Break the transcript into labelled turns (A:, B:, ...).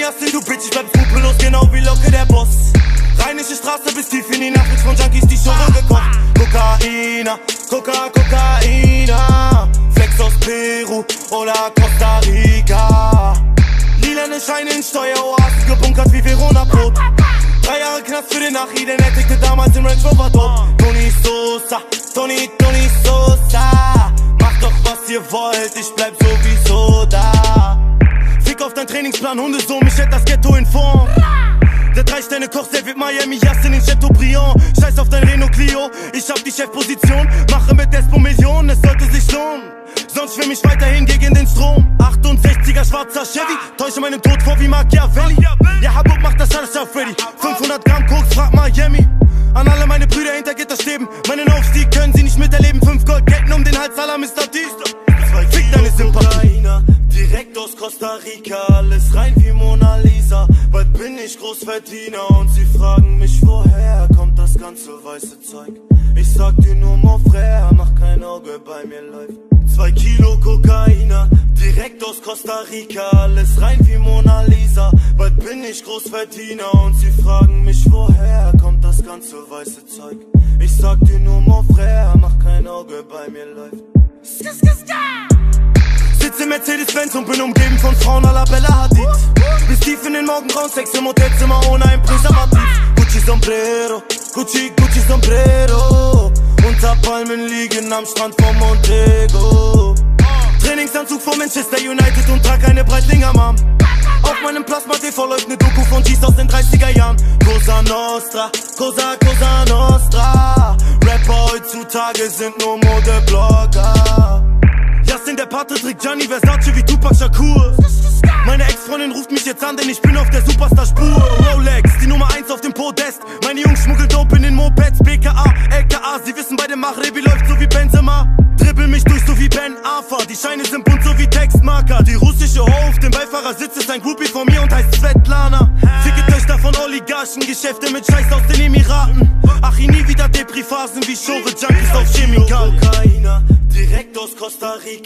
A: Yassin, du Bitch, ich bleib skrupellos, genau wie Locke, der Boss. Rheinische Straße bis tief in die Nacht, wird von Junkies die Schore gekocht. Kokaina, Kokaina, Flex aus Peru oder Costa Rica. Lilane Scheine in Steueroasen, gebunkert wie Verona-Brot. 3 Jahre Knast für den Nachi, den ertickte damals den Range Rover tot. Tony Sosa, Tony Sosa. Macht doch was ihr wollt, ich bleib sowieso da. Fick auf dein Trainingsplan, Hundesohn, mich hält das Ghetto in Form. Der 3-Sterne-Koch serviert Miami, Yassin in Chateaubriand. Scheiß auf dein Renault Clio, ich hab die Chefposition. Mache mit Despo Millionen, es sollte sich lohnen. Sonst schwimm ich weiterhin gegen den Strom. 68er schwarzer Chevy, täusche meinen Tod vor wie Machiavelli. Ja, Habub macht das alles auf Freddy. 500 Gramm Koks, frag Miami. An alle meine Brüder hinter Gitterstäben. Meinen Aufstieg können sie nicht miterleben. 5 Goldketten um den Hals aller Mr. T. Fick deine Sympathie. Direkt aus Costa Rica, alles rein wie Mona Lisa. Bald bin ich Großverdiener und sie fragen mich, woher kommt das ganze weiße Zeug. Ich sag dir nur mon frère, mach kein Auge, bei mir läuft 2 Kilo Kokaina, direkt aus Costa Rica, alles rein wie Mona Lisa. Bald bin ich Großverdiener und sie fragen mich, woher kommt das ganze weiße Zeug. Ich sag dir nur mon frère, mach kein Auge, bei mir läuft. Sitze im Mercedes-Benz und bin umgeben von Frauen à la Bella Hadid. Bis tief in den Morgengrauen, Sex im Hotelzimmer ohne ein Präservativ. Gucci Sombrero, Gucci Sombrero. Unter Palmen liegen am Strand von Montego. Trainingsanzug von Manchester United und trag eine Breitlinger Mom. Auf meinem Plasma TV läuft ne Doku von G's aus den 30er Jahren. Cosa Nostra, Cosa Nostra. Rapper heutzutage sind nur Modeblogger. Yassin, der Pate trägt Gianni Versace wie Tupac Shakur. Meine Ex-Freundin ruft mich jetzt an, denn ich bin auf der Superstar-Spur. Rolex, die Nummer 1 auf dem Podest. Meine Jungs schmuggeln Dope in den Mopeds. BKA, LKA, sie wissen bei dem Machrebi läuft so wie Benzema. Dribbel mich durch so wie Ben Arfa. Die Scheine sind bunt so wie Textmarker. Die russische Ho auf dem Beifahrersitz ist ein Groupie von mir und heißt Svetlana. Ficke Töchter von Oligarchen, Geschäfte mit Scheiß aus den Emiraten. Ach, nie wieder Depri-Phasen wie Schore, Junkies auf Chemikalien. Kokaina, direkt aus Costa Rica.